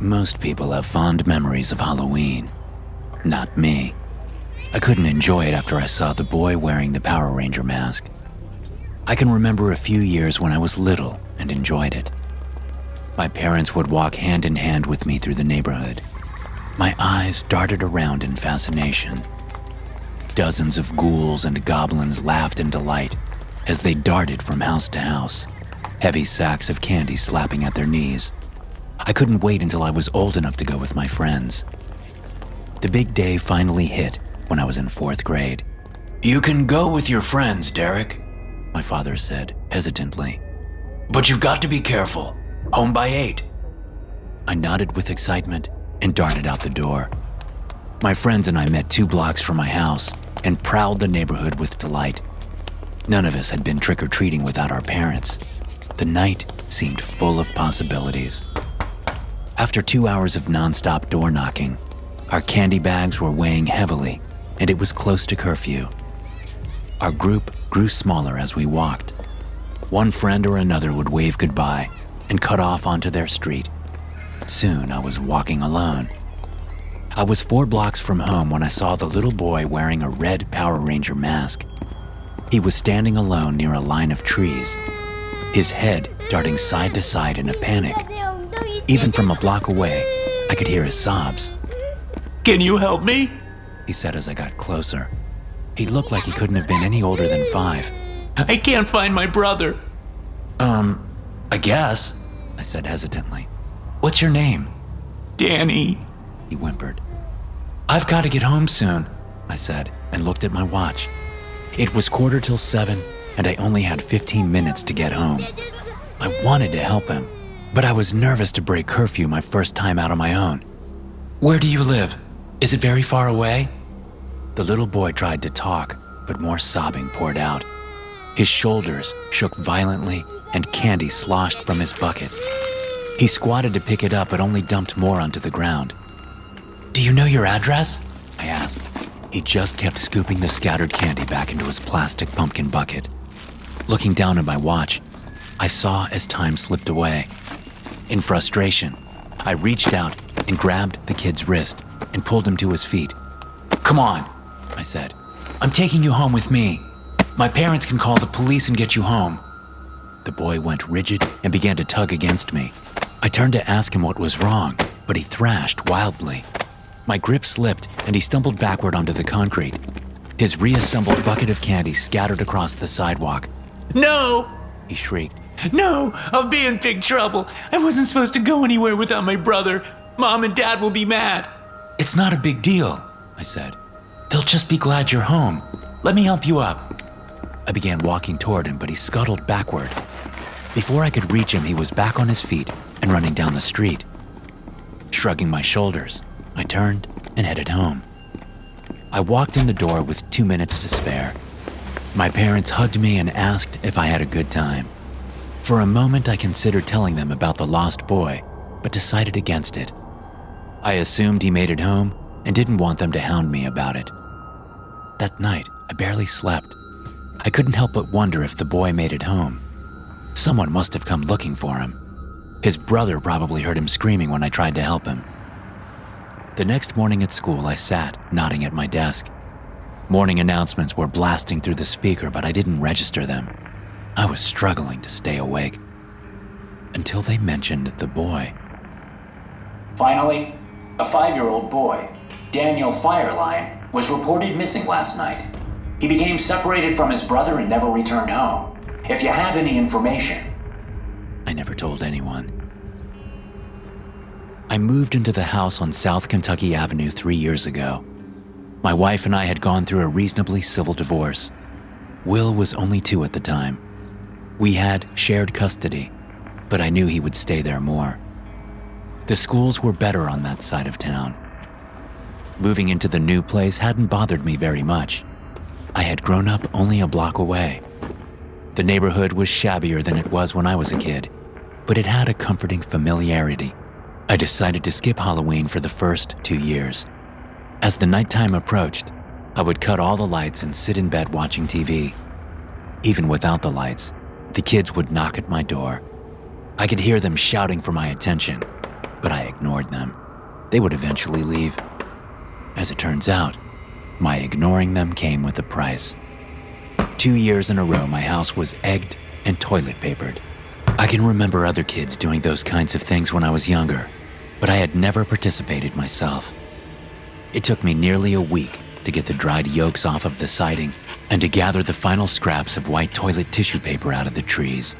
Most people have fond memories of Halloween. Not me. I couldn't enjoy it after I saw the boy wearing the Power Ranger mask. I can remember a few years when I was little and enjoyed it. My parents would walk hand in hand with me through the neighborhood. My eyes darted around in fascination. Dozens of ghouls and goblins laughed in delight as they darted from house to house, heavy sacks of candy slapping at their knees. I couldn't wait until I was old enough to go with my friends. The big day finally hit when I was in 4th grade. "You can go with your friends, Derek," my father said hesitantly. "But you've got to be careful. Home by 8. I nodded with excitement and darted out the door. My friends and I met 2 blocks from my house and prowled the neighborhood with delight. None of us had been trick-or-treating without our parents. The night seemed full of possibilities. After 2 hours of nonstop door knocking, our candy bags were weighing heavily, and it was close to curfew. Our group grew smaller as we walked. One friend or another would wave goodbye and cut off onto their street. Soon I was walking alone. I was 4 blocks from home when I saw the little boy wearing a red Power Ranger mask. He was standing alone near a line of trees, his head darting side to side in a panic. Even from a block away, I could hear his sobs. "Can you help me?" he said as I got closer. He looked like he couldn't have been any older than 5. "I can't find my brother." I guess," I said hesitantly. "What's your name?" "Danny," he whimpered. "I've got to get home soon," I said and looked at my watch. It was 7:15, and I only had 15 minutes to get home. I wanted to help him, but I was nervous to break curfew my first time out on my own. "Where do you live? Is it very far away?" The little boy tried to talk, but more sobbing poured out. His shoulders shook violently and candy sloshed from his bucket. He squatted to pick it up but only dumped more onto the ground. "Do you know your address?" I asked. He just kept scooping the scattered candy back into his plastic pumpkin bucket. Looking down at my watch, I saw as time slipped away. In frustration, I reached out and grabbed the kid's wrist and pulled him to his feet. "Come on," I said. "I'm taking you home with me. My parents can call the police and get you home." The boy went rigid and began to tug against me. I turned to ask him what was wrong, but he thrashed wildly. My grip slipped and he stumbled backward onto the concrete. His reassembled bucket of candy scattered across the sidewalk. "No!" he shrieked. "No, I'll be in big trouble. I wasn't supposed to go anywhere without my brother. Mom and Dad will be mad." "It's not a big deal," I said. "They'll just be glad you're home. Let me help you up." I began walking toward him, but he scuttled backward. Before I could reach him, he was back on his feet and running down the street. Shrugging my shoulders, I turned and headed home. I walked in the door with 2 minutes to spare. My parents hugged me and asked if I had a good time. For a moment, I considered telling them about the lost boy, but decided against it. I assumed he made it home and didn't want them to hound me about it. That night, I barely slept. I couldn't help but wonder if the boy made it home. Someone must have come looking for him. His brother probably heard him screaming when I tried to help him. The next morning at school, I sat, nodding at my desk. Morning announcements were blasting through the speaker, but I didn't register them. I was struggling to stay awake. Until they mentioned the boy. Finally, a 5-year-old boy, Daniel Fireline, was reported missing last night. He became separated from his brother and never returned home. If you have any information. I never told anyone. I moved into the house on South Kentucky Avenue 3 years ago. My wife and I had gone through a reasonably civil divorce. Will was only 2 at the time. We had shared custody, but I knew he would stay there more. The schools were better on that side of town. Moving into the new place hadn't bothered me very much. I had grown up only a block away. The neighborhood was shabbier than it was when I was a kid, but it had a comforting familiarity. I decided to skip Halloween for the first 2 years. As the nighttime approached, I would cut all the lights and sit in bed watching TV. Even without the lights, the kids would knock at my door. I could hear them shouting for my attention. but I ignored them. They would eventually leave. As it turns out, my ignoring them came with a price. 2 years in a row, my house was egged and toilet papered. I can remember other kids doing those kinds of things when I was younger, but I had never participated myself. It took me nearly a week to get the dried yolks off of the siding and to gather the final scraps of white toilet tissue paper out of the trees.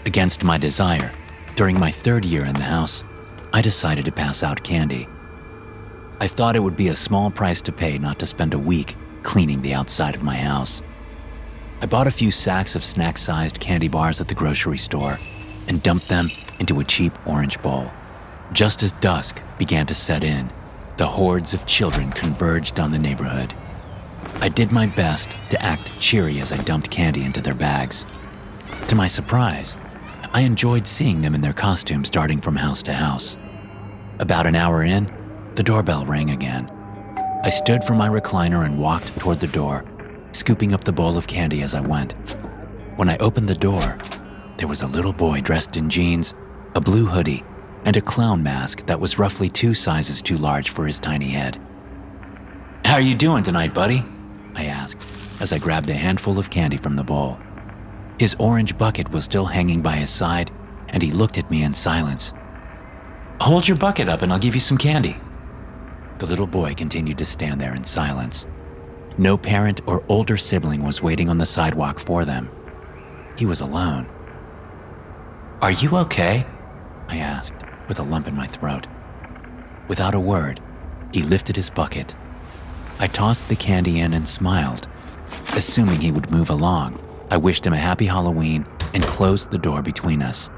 Against my desire, during my 3rd year in the house, I decided to pass out candy. I thought it would be a small price to pay not to spend a week cleaning the outside of my house. I bought a few sacks of snack-sized candy bars at the grocery store and dumped them into a cheap orange bowl. Just as dusk began to set in, the hordes of children converged on the neighborhood. I did my best to act cheery as I dumped candy into their bags. To my surprise, I enjoyed seeing them in their costumes darting from house to house. About an hour in, the doorbell rang again. I stood from my recliner and walked toward the door, scooping up the bowl of candy as I went. When I opened the door, there was a little boy dressed in jeans, a blue hoodie, and a clown mask that was roughly 2 sizes too large for his tiny head. "How are you doing tonight, buddy?" I asked as I grabbed a handful of candy from the bowl. His orange bucket was still hanging by his side, and he looked at me in silence. "Hold your bucket up and I'll give you some candy." The little boy continued to stand there in silence. No parent or older sibling was waiting on the sidewalk for them. He was alone. "Are you okay?" I asked, with a lump in my throat. Without a word, he lifted his bucket. I tossed the candy in and smiled. Assuming he would move along, I wished him a happy Halloween and closed the door between us.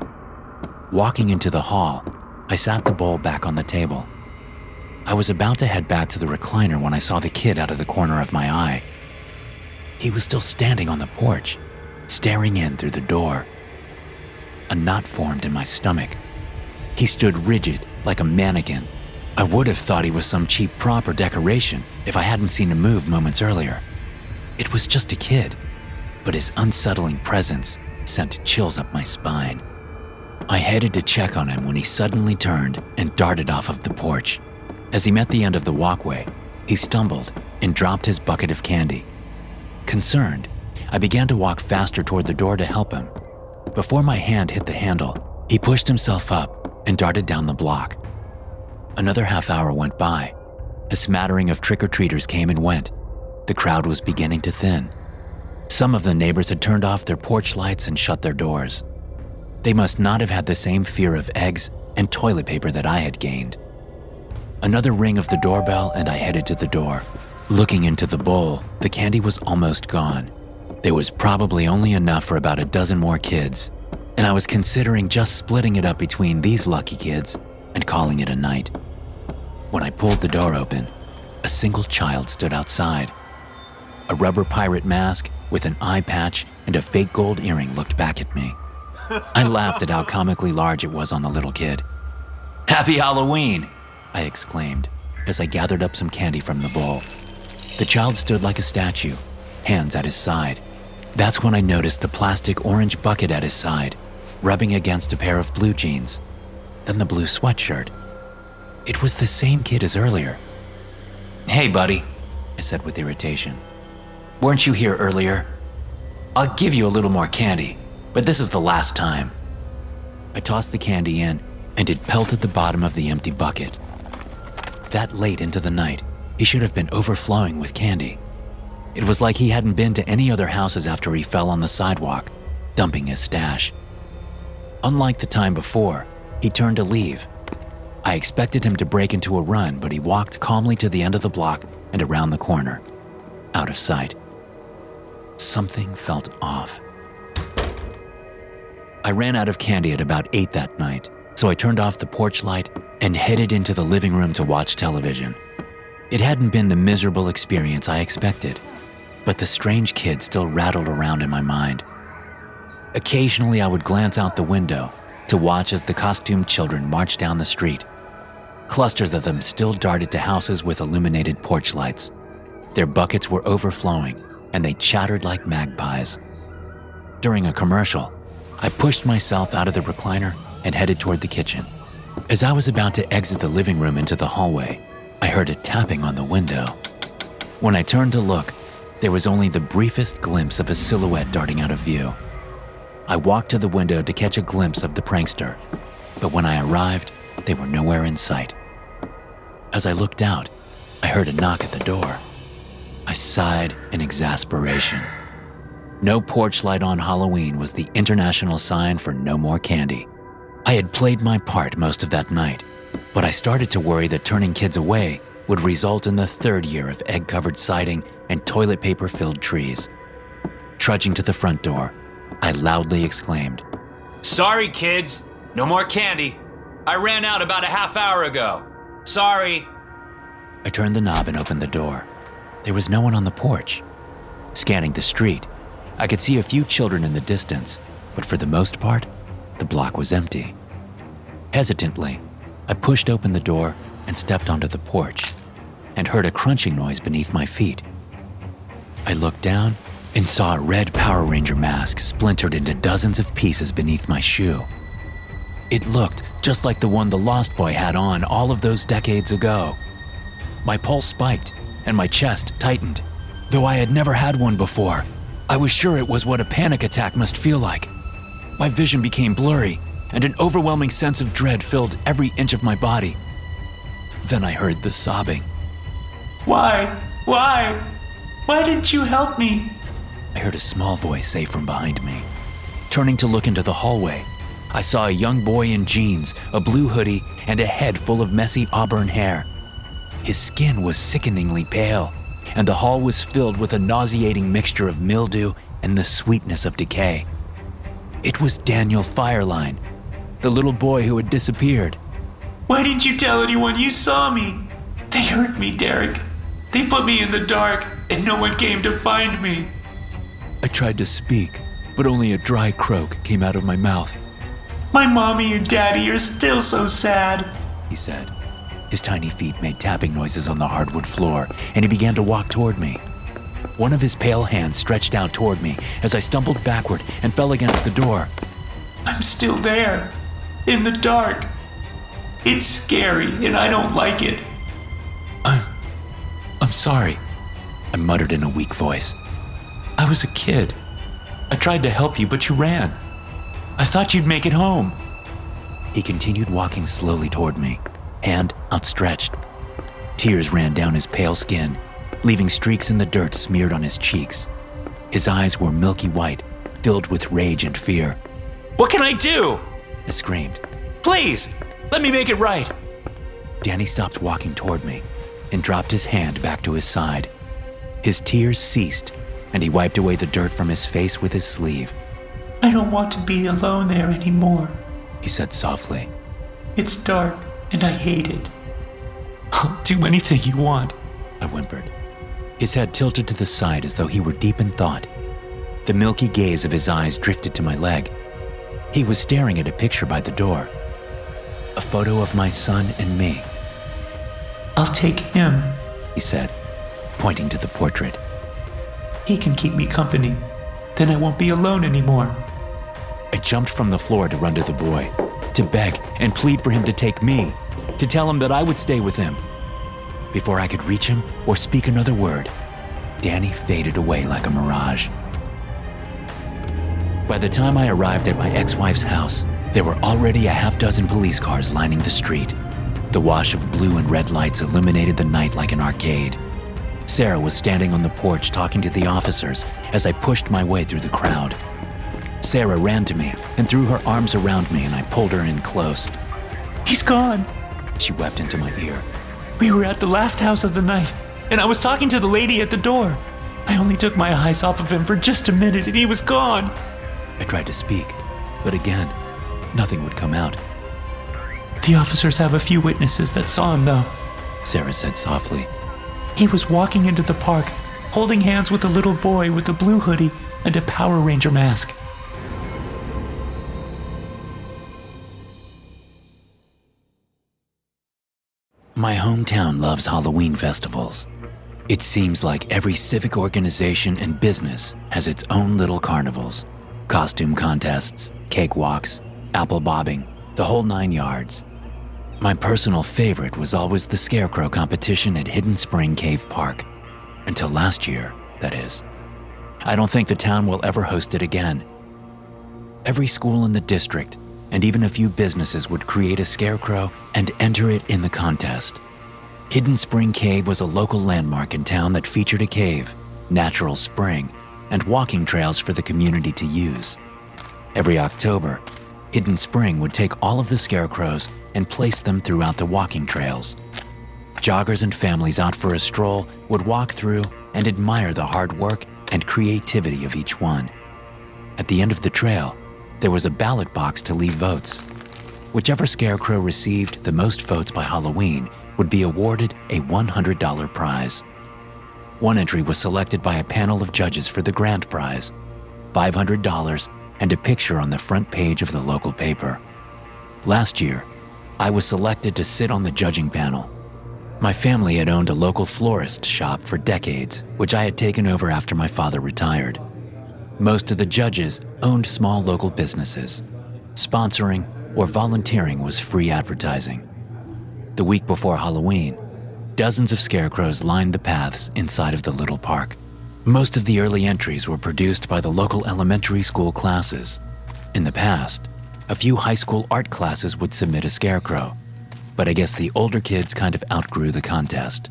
Walking into the hall, I sat the bowl back on the table. I was about to head back to the recliner when I saw the kid out of the corner of my eye. He was still standing on the porch, staring in through the door. A knot formed in my stomach. He stood rigid, like a mannequin. I would have thought he was some cheap prop or decoration if I hadn't seen him move moments earlier. It was just a kid, but his unsettling presence sent chills up my spine. I headed to check on him when he suddenly turned and darted off of the porch. As he met the end of the walkway, he stumbled and dropped his bucket of candy. Concerned, I began to walk faster toward the door to help him. Before my hand hit the handle, he pushed himself up and darted down the block. Another half hour went by. A smattering of trick-or-treaters came and went. The crowd was beginning to thin. Some of the neighbors had turned off their porch lights and shut their doors. They must not have had the same fear of eggs and toilet paper that I had gained. Another ring of the doorbell and I headed to the door. Looking into the bowl, the candy was almost gone. There was probably only enough for about a dozen more kids, and I was considering just splitting it up between these lucky kids and calling it a night. When I pulled the door open, a single child stood outside. A rubber pirate mask with an eye patch and a fake gold earring looked back at me. I laughed at how comically large it was on the little kid. "Happy Halloween!" I exclaimed as I gathered up some candy from the bowl. The child stood like a statue, hands at his side. That's when I noticed the plastic orange bucket at his side, rubbing against a pair of blue jeans, then the blue sweatshirt. It was the same kid as earlier. "Hey, buddy," I said with irritation. "Weren't you here earlier? I'll give you a little more candy, but this is the last time." I tossed the candy in, and it pelted the bottom of the empty bucket. That late into the night, he should have been overflowing with candy. It was like he hadn't been to any other houses after he fell on the sidewalk, dumping his stash. Unlike the time before, he turned to leave. I expected him to break into a run, but he walked calmly to the end of the block and around the corner, out of sight. Something felt off. I ran out of candy at about 8 that night, so I turned off the porch light and headed into the living room to watch television. It hadn't been the miserable experience I expected, but the strange kid still rattled around in my mind. Occasionally, I would glance out the window to watch as the costumed children marched down the street. Clusters of them still darted to houses with illuminated porch lights. Their buckets were overflowing, and they chattered like magpies. During a commercial, I pushed myself out of the recliner and headed toward the kitchen. As I was about to exit the living room into the hallway, I heard a tapping on the window. When I turned to look, there was only the briefest glimpse of a silhouette darting out of view. I walked to the window to catch a glimpse of the prankster, but when I arrived, they were nowhere in sight. As I looked out, I heard a knock at the door. I sighed in exasperation. No porch light on Halloween was the international sign for no more candy. I had played my part most of that night, but I started to worry that turning kids away would result in the third year of egg-covered siding and toilet paper-filled trees. Trudging to the front door, I loudly exclaimed, "Sorry, kids. No more candy. I ran out about a half hour ago. Sorry." I turned the knob and opened the door. There was no one on the porch. Scanning the street, I could see a few children in the distance, but for the most part, the block was empty. Hesitantly, I pushed open the door and stepped onto the porch, and heard a crunching noise beneath my feet. I looked down and saw a red Power Ranger mask splintered into dozens of pieces beneath my shoe. It looked just like the one the Lost Boy had on all of those decades ago. My pulse spiked and my chest tightened. Though I had never had one before, I was sure it was what a panic attack must feel like. My vision became blurry, and an overwhelming sense of dread filled every inch of my body. Then I heard the sobbing. Why? Why didn't you help me? I heard a small voice say from behind me. Turning to look into the hallway, I saw a young boy in jeans, a blue hoodie, and a head full of messy auburn hair. His skin was sickeningly pale, and the hall was filled with a nauseating mixture of mildew and the sweetness of decay. It was Daniel Fireline, the little boy who had disappeared. Why didn't you tell anyone you saw me? They hurt me, Derek. They put me in the dark, and no one came to find me. I tried to speak, but only a dry croak came out of my mouth. My mommy and daddy are still so sad, he said. His tiny feet made tapping noises on the hardwood floor, and he began to walk toward me. One of his pale hands stretched out toward me as I stumbled backward and fell against the door. I'm still there, in the dark. It's scary, and I don't like it. I'm sorry, I muttered in a weak voice. I was a kid. I tried to help you, but you ran. I thought you'd make it home. He continued walking slowly toward me, hand outstretched. Tears ran down his pale skin, leaving streaks in the dirt smeared on his cheeks. His eyes were milky white, filled with rage and fear. What can I do? I screamed. Please, let me make it right. Danny stopped walking toward me and dropped his hand back to his side. His tears ceased, and he wiped away the dirt from his face with his sleeve. I don't want to be alone there anymore, he said softly. It's dark, and I hate it. I'll do anything you want, I whimpered. His head tilted to the side as though he were deep in thought. The milky gaze of his eyes drifted to my leg. He was staring at a picture by the door. A photo of my son and me. I'll take him, he said, pointing to the portrait. He can keep me company. Then I won't be alone anymore. I jumped from the floor to run to the boy, to beg and plead for him to take me, to tell him that I would stay with him. Before I could reach him or speak another word, Danny faded away like a mirage. By the time I arrived at my ex-wife's house, there were already a half-dozen police cars lining the street. The wash of blue and red lights illuminated the night like an arcade. Sarah was standing on the porch talking to the officers as I pushed my way through the crowd. Sarah ran to me and threw her arms around me, and I pulled her in close. He's gone, she wept into my ear. We were at the last house of the night, and I was talking to the lady at the door. I only took my eyes off of him for just a minute, and he was gone. I tried to speak, but again, nothing would come out. The officers have a few witnesses that saw him, though, Sarah said softly. He was walking into the park, holding hands with a little boy with a blue hoodie and a Power Ranger mask. My hometown loves Halloween festivals. It seems like every civic organization and business has its own little carnivals. Costume contests, cakewalks, apple bobbing, the whole 9 yards. My personal favorite was always the scarecrow competition at Hidden Spring Cave Park. Until last year, that is. I don't think the town will ever host it again. Every school in the district, and even a few businesses, would create a scarecrow and enter it in the contest. Hidden Spring Cave was a local landmark in town that featured a cave, natural spring, and walking trails for the community to use. Every October, Hidden Spring would take all of the scarecrows and place them throughout the walking trails. Joggers and families out for a stroll would walk through and admire the hard work and creativity of each one. At the end of the trail, there was a ballot box to leave votes. Whichever scarecrow received the most votes by Halloween would be awarded a $100 prize. One entry was selected by a panel of judges for the grand prize, $500 and a picture on the front page of the local paper. Last year, I was selected to sit on the judging panel. My family had owned a local florist shop for decades, which I had taken over after my father retired. Most of the judges owned small local businesses. Sponsoring or volunteering was free advertising. The week before Halloween, dozens of scarecrows lined the paths inside of the little park. Most of the early entries were produced by the local elementary school classes. In the past, a few high school art classes would submit a scarecrow, but I guess the older kids kind of outgrew the contest.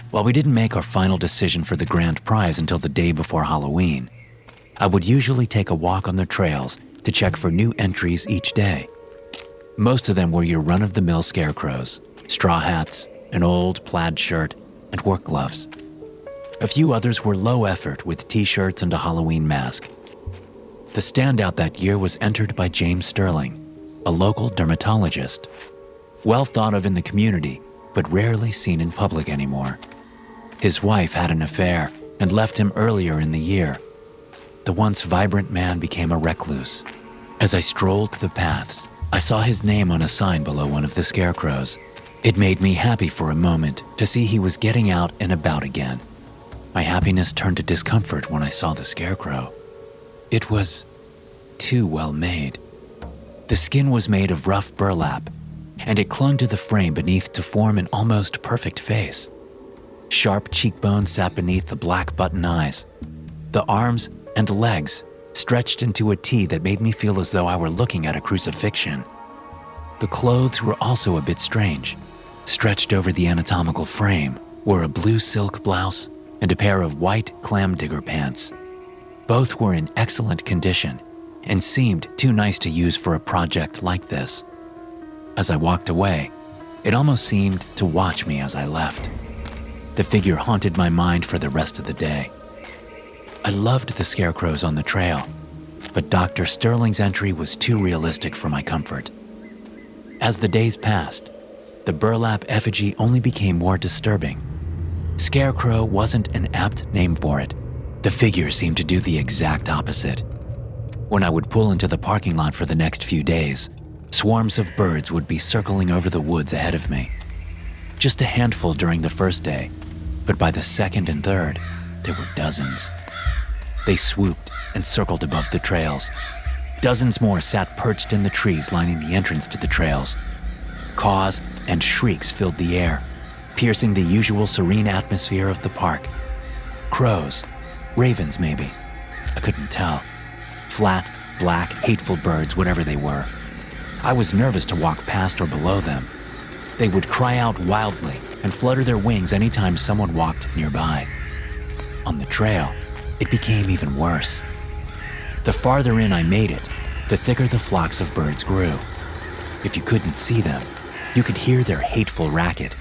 While we didn't make our final decision for the grand prize until the day before Halloween, I would usually take a walk on the trails to check for new entries each day. Most of them were your run-of-the-mill scarecrows, straw hats, an old plaid shirt, and work gloves. A few others were low effort with t-shirts and a Halloween mask. The standout that year was entered by James Sterling, a local dermatologist. Well thought of in the community, but rarely seen in public anymore. His wife had an affair and left him earlier in the year. The once vibrant man became a recluse. As I strolled the paths, I saw his name on a sign below one of the scarecrows. It made me happy for a moment to see he was getting out and about again. My happiness turned to discomfort when I saw the scarecrow. It was too well made. The skin was made of rough burlap, and it clung to the frame beneath to form an almost perfect face. Sharp cheekbones sat beneath the black button eyes. The arms and legs stretched into a T that made me feel as though I were looking at a crucifixion. The clothes were also a bit strange. Stretched over the anatomical frame were a blue silk blouse and a pair of white clam digger pants. Both were in excellent condition and seemed too nice to use for a project like this. As I walked away, it almost seemed to watch me as I left. The figure haunted my mind for the rest of the day. I loved the scarecrows on the trail, but Dr. Sterling's entry was too realistic for my comfort. As the days passed, the burlap effigy only became more disturbing. Scarecrow wasn't an apt name for it. The figure seemed to do the exact opposite. When I would pull into the parking lot for the next few days, swarms of birds would be circling over the woods ahead of me. Just a handful during the first day, but by the second and third, there were dozens. They swooped and circled above the trails. Dozens more sat perched in the trees lining the entrance to the trails. Caws and shrieks filled the air, piercing the usual serene atmosphere of the park. Crows, ravens maybe, I couldn't tell. Flat, black, hateful birds, whatever they were. I was nervous to walk past or below them. They would cry out wildly and flutter their wings anytime someone walked nearby. On the trail, it became even worse. The farther in I made it, the thicker the flocks of birds grew. If you couldn't see them, you could hear their hateful racket.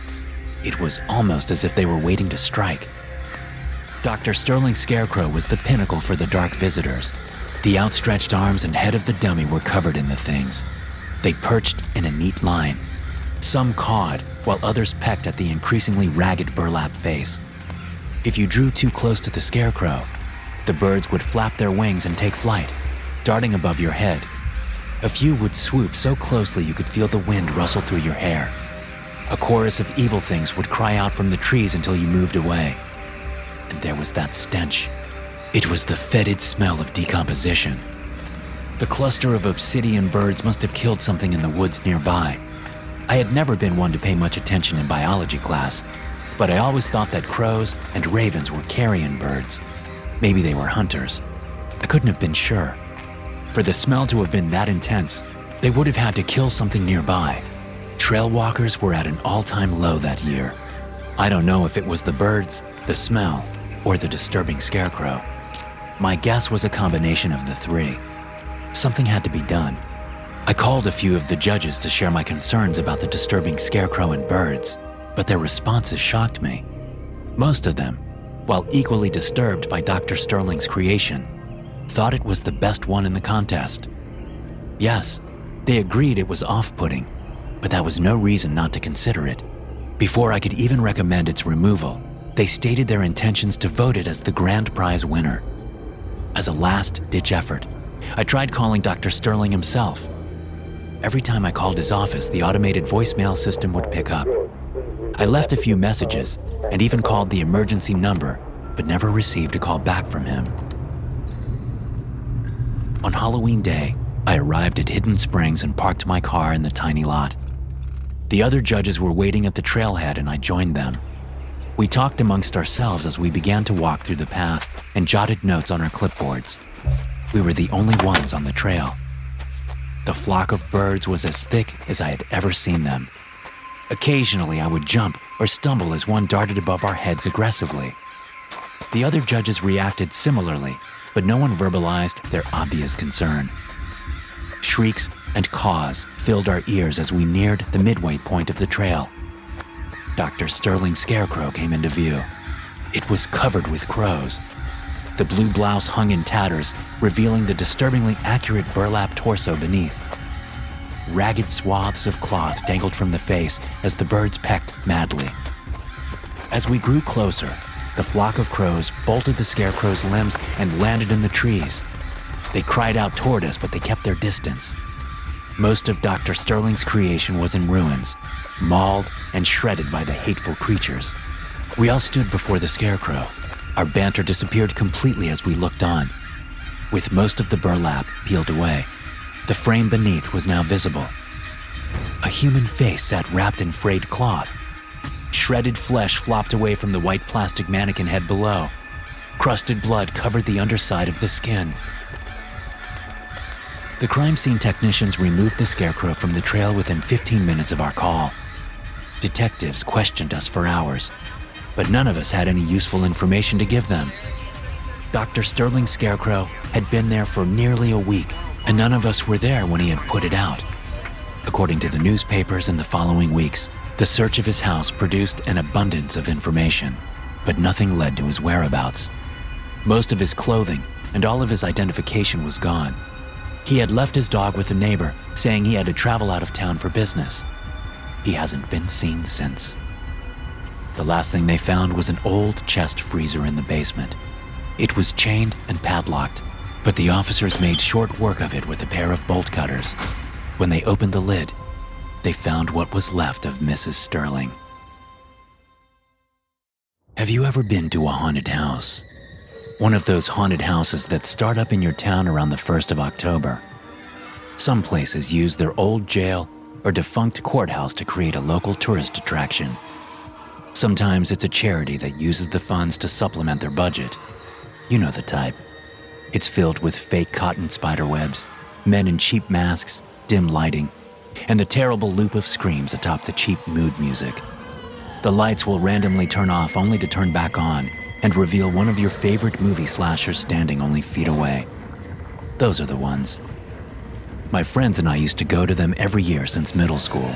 It was almost as if they were waiting to strike. Dr. Sterling's scarecrow was the pinnacle for the dark visitors. The outstretched arms and head of the dummy were covered in the things. They perched in a neat line. Some cawed, while others pecked at the increasingly ragged burlap face. If you drew too close to the scarecrow, the birds would flap their wings and take flight, darting above your head. A few would swoop so closely you could feel the wind rustle through your hair. A chorus of evil things would cry out from the trees until you moved away. And there was that stench. It was the fetid smell of decomposition. The cluster of obsidian birds must have killed something in the woods nearby. I had never been one to pay much attention in biology class, but I always thought that crows and ravens were carrion birds. Maybe they were hunters. I couldn't have been sure. For the smell to have been that intense, they would have had to kill something nearby. Trail walkers were at an all-time low that year. I don't know if it was the birds, the smell, or the disturbing scarecrow. My guess was a combination of the three. Something had to be done. I called a few of the judges to share my concerns about the disturbing scarecrow and birds, but their responses shocked me. Most of them, while equally disturbed by Dr. Sterling's creation, thought it was the best one in the contest. Yes, they agreed it was off-putting, but that was no reason not to consider it. Before I could even recommend its removal, they stated their intentions to vote it as the grand prize winner. As a last-ditch effort, I tried calling Dr. Sterling himself. Every time I called his office, the automated voicemail system would pick up. I left a few messages and even called the emergency number, but never received a call back from him. On Halloween Day, I arrived at Hidden Springs and parked my car in the tiny lot. The other judges were waiting at the trailhead and I joined them. We talked amongst ourselves as we began to walk through the path and jotted notes on our clipboards. We were the only ones on the trail. The flock of birds was as thick as I had ever seen them. Occasionally, I would jump or stumble as one darted above our heads aggressively. The other judges reacted similarly, but no one verbalized their obvious concern. Shrieks and caws filled our ears as we neared the midway point of the trail. Dr. Sterling's scarecrow came into view. It was covered with crows. The blue blouse hung in tatters, revealing the disturbingly accurate burlap torso beneath. Ragged swaths of cloth dangled from the face as the birds pecked madly. As we grew closer, the flock of crows bolted the scarecrow's limbs and landed in the trees. They cried out toward us, but they kept their distance. Most of Dr. Sterling's creation was in ruins, mauled and shredded by the hateful creatures. We all stood before the scarecrow. Our banter disappeared completely as we looked on. With most of the burlap peeled away, the frame beneath was now visible. A human face sat wrapped in frayed cloth. Shredded flesh flopped away from the white plastic mannequin head below. Crusted blood covered the underside of the skin. The crime scene technicians removed the scarecrow from the trail within 15 minutes of our call. Detectives questioned us for hours, but none of us had any useful information to give them. Dr. Sterling's scarecrow had been there for nearly a week, and none of us were there when he had put it out. According to the newspapers in the following weeks, the search of his house produced an abundance of information, but nothing led to his whereabouts. Most of his clothing and all of his identification was gone. He had left his dog with a neighbor, saying he had to travel out of town for business. He hasn't been seen since. The last thing they found was an old chest freezer in the basement. It was chained and padlocked, but the officers made short work of it with a pair of bolt cutters. When they opened the lid, they found what was left of Mrs. Sterling. Have you ever been to a haunted house? One of those haunted houses that start up in your town around the 1st of October. Some places use their old jail or defunct courthouse to create a local tourist attraction. Sometimes it's a charity that uses the funds to supplement their budget. You know the type. It's filled with fake cotton spider webs, men in cheap masks, dim lighting, and the terrible loop of screams atop the cheap mood music. The lights will randomly turn off only to turn back on and reveal one of your favorite movie slashers standing only feet away. Those are the ones. My friends and I used to go to them every year since middle school,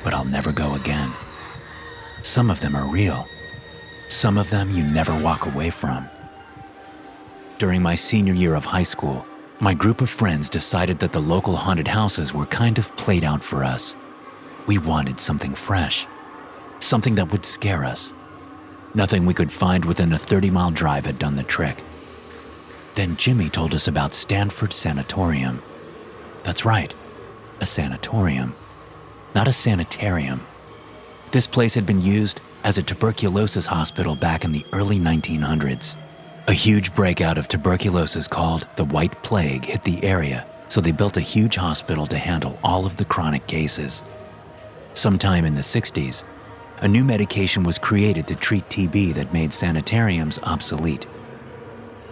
but I'll never go again. Some of them are real. Some of them you never walk away from. During my senior year of high school, my group of friends decided that the local haunted houses were kind of played out for us. We wanted something fresh, something that would scare us. Nothing we could find within a 30-mile drive had done the trick. Then Jimmy told us about Stanford Sanatorium. That's right, a sanatorium, not a sanitarium. This place had been used as a tuberculosis hospital back in the early 1900s. A huge breakout of tuberculosis called the White Plague hit the area, so they built a huge hospital to handle all of the chronic cases. Sometime in the 60s, a new medication was created to treat TB that made sanitariums obsolete.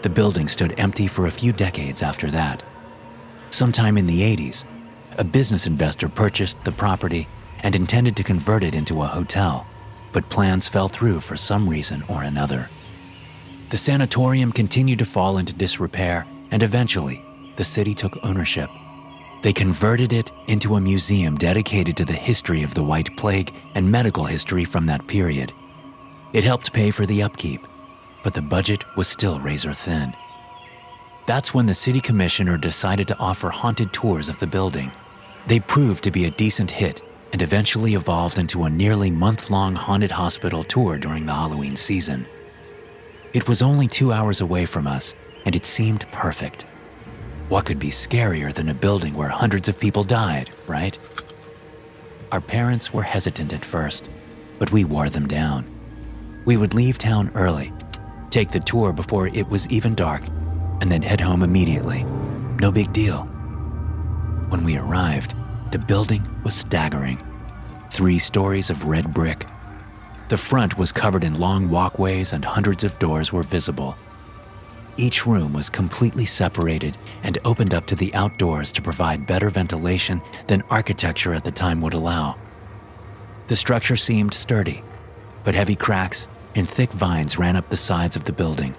The building stood empty for a few decades after that. Sometime in the 80s, a business investor purchased the property and intended to convert it into a hotel, but plans fell through for some reason or another. The sanatorium continued to fall into disrepair, and eventually, the city took ownership. They converted it into a museum dedicated to the history of the White Plague and medical history from that period. It helped pay for the upkeep, but the budget was still razor thin. That's when the city commissioner decided to offer haunted tours of the building. They proved to be a decent hit and eventually evolved into a nearly month-long haunted hospital tour during the Halloween season. It was only 2 hours away from us, and it seemed perfect. What could be scarier than a building where hundreds of people died, right? Our parents were hesitant at first, but we wore them down. We would leave town early, take the tour before it was even dark, and then head home immediately. No big deal. When we arrived, the building was staggering. 3 stories of red brick. The front was covered in long walkways and hundreds of doors were visible. Each room was completely separated and opened up to the outdoors to provide better ventilation than architecture at the time would allow. The structure seemed sturdy, but heavy cracks and thick vines ran up the sides of the building.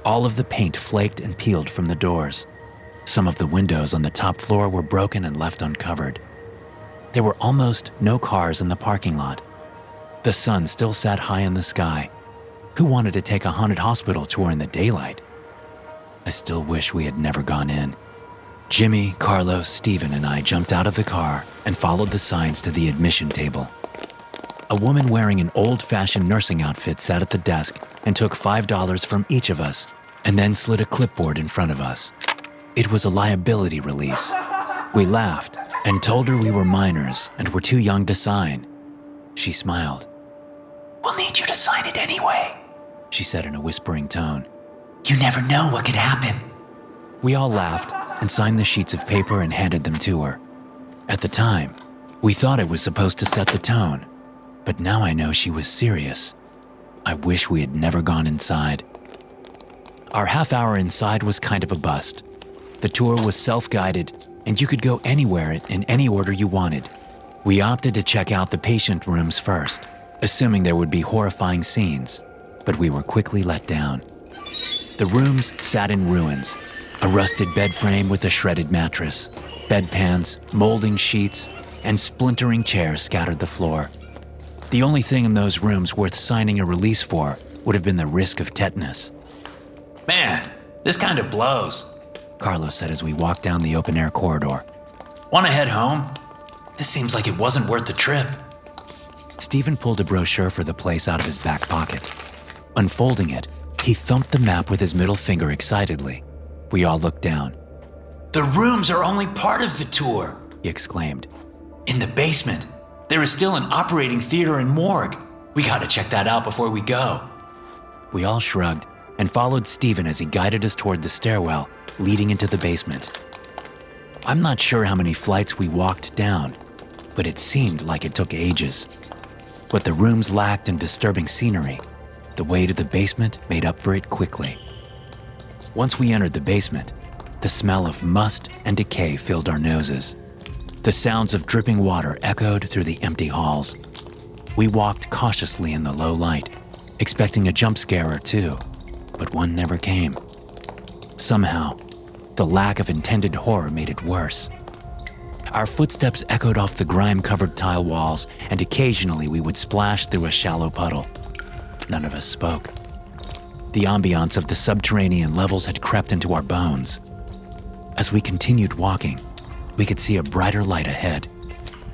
All of the paint flaked and peeled from the doors. Some of the windows on the top floor were broken and left uncovered. There were almost no cars in the parking lot. The sun still sat high in the sky. Who wanted to take a haunted hospital tour in the daylight? I still wish we had never gone in. Jimmy, Carlos, Steven, and I jumped out of the car and followed the signs to the admission table. A woman wearing an old-fashioned nursing outfit sat at the desk and took $5 from each of us and then slid a clipboard in front of us. It was a liability release. We laughed and told her we were minors and were too young to sign. She smiled. We'll need you to sign it anyway, she said in a whispering tone. You never know what could happen. We all laughed and signed the sheets of paper and handed them to her. At the time, we thought it was supposed to set the tone, but now I know she was serious. I wish we had never gone inside. Our half hour inside was kind of a bust. The tour was self-guided, and you could go anywhere in any order you wanted. We opted to check out the patient rooms first, assuming there would be horrifying scenes, but we were quickly let down. The rooms sat in ruins, a rusted bed frame with a shredded mattress, bedpans, molding sheets, and splintering chairs scattered the floor. The only thing in those rooms worth signing a release for would have been the risk of tetanus. Man, this kind of blows, Carlos said as we walked down the open-air corridor. Want to head home? This seems like it wasn't worth the trip. Steven pulled a brochure for the place out of his back pocket. Unfolding it, he thumped the map with his middle finger excitedly. We all looked down. The rooms are only part of the tour, he exclaimed. In the basement, there is still an operating theater and morgue. We gotta check that out before we go. We all shrugged and followed Steven as he guided us toward the stairwell leading into the basement. I'm not sure how many flights we walked down, but it seemed like it took ages. What the rooms lacked in disturbing scenery, the way to the basement made up for it quickly. Once we entered the basement, the smell of must and decay filled our noses. The sounds of dripping water echoed through the empty halls. We walked cautiously in the low light, expecting a jump scare or two, but one never came. Somehow, the lack of intended horror made it worse. Our footsteps echoed off the grime-covered tile walls, and occasionally we would splash through a shallow puddle. None of us spoke. The ambiance of the subterranean levels had crept into our bones. As we continued walking, we could see a brighter light ahead.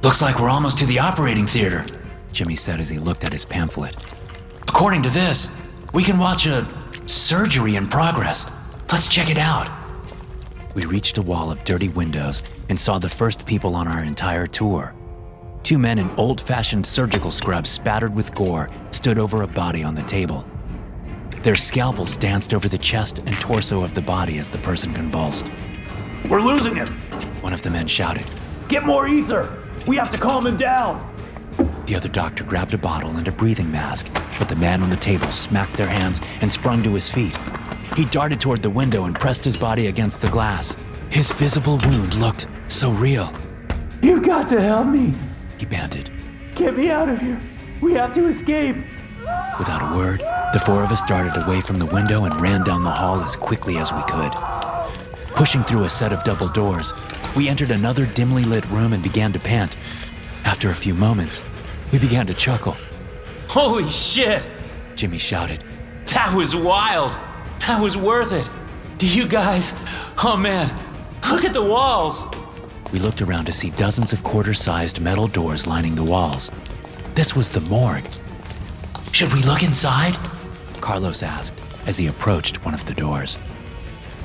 Looks like we're almost to the operating theater, Jimmy said as he looked at his pamphlet. According to this, we can watch a surgery in progress. Let's check it out. We reached a wall of dirty windows and saw the first people on our entire tour. 2 men in old-fashioned surgical scrubs spattered with gore stood over a body on the table. Their scalpels danced over the chest and torso of the body as the person convulsed. We're losing him. One of the men shouted. Get more ether. We have to calm him down. The other doctor grabbed a bottle and a breathing mask, but the man on the table smacked their hands and sprung to his feet. He darted toward the window and pressed his body against the glass. His visible wound looked so real. You've got to help me. He panted. Get me out of here. We have to escape. Without a word, the four of us darted away from the window and ran down the hall as quickly as we could. Pushing through a set of double doors, we entered another dimly lit room and began to pant. After a few moments, we began to chuckle. Holy shit! Jimmy shouted. That was wild. That was worth it. Do you guys? Oh man, look at the walls. We looked around to see dozens of quarter-sized metal doors lining the walls. This was the morgue. Should we look inside? Carlos asked as he approached one of the doors.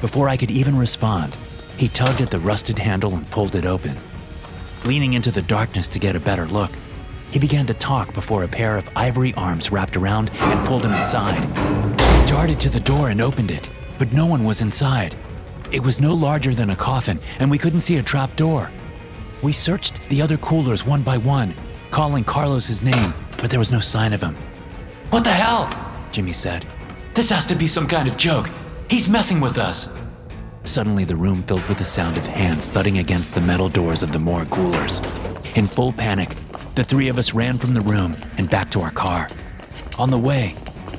Before I could even respond, he tugged at the rusted handle and pulled it open. Leaning into the darkness to get a better look, he began to talk before a pair of ivory arms wrapped around and pulled him inside. He darted to the door and opened it, but no one was inside. It was no larger than a coffin, and we couldn't see a trap door. We searched the other coolers one by one, calling Carlos's name, but there was no sign of him. What the hell? Jimmy said. This has to be some kind of joke. He's messing with us. Suddenly, the room filled with the sound of hands thudding against the metal doors of the morgue coolers. In full panic, the three of us ran from the room and back to our car. On the way,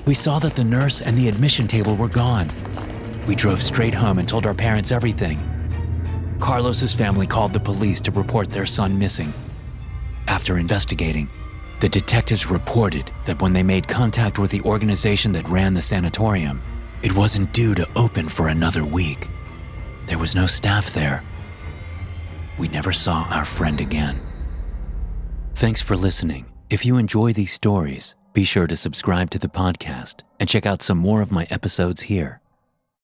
we saw that the nurse and the admission table were gone. We drove straight home and told our parents everything. Carlos's family called the police to report their son missing. After investigating, the detectives reported that when they made contact with the organization that ran the sanatorium, it wasn't due to open for another week. There was no staff there. We never saw our friend again. Thanks for listening. If you enjoy these stories, be sure to subscribe to the podcast and check out some more of my episodes here.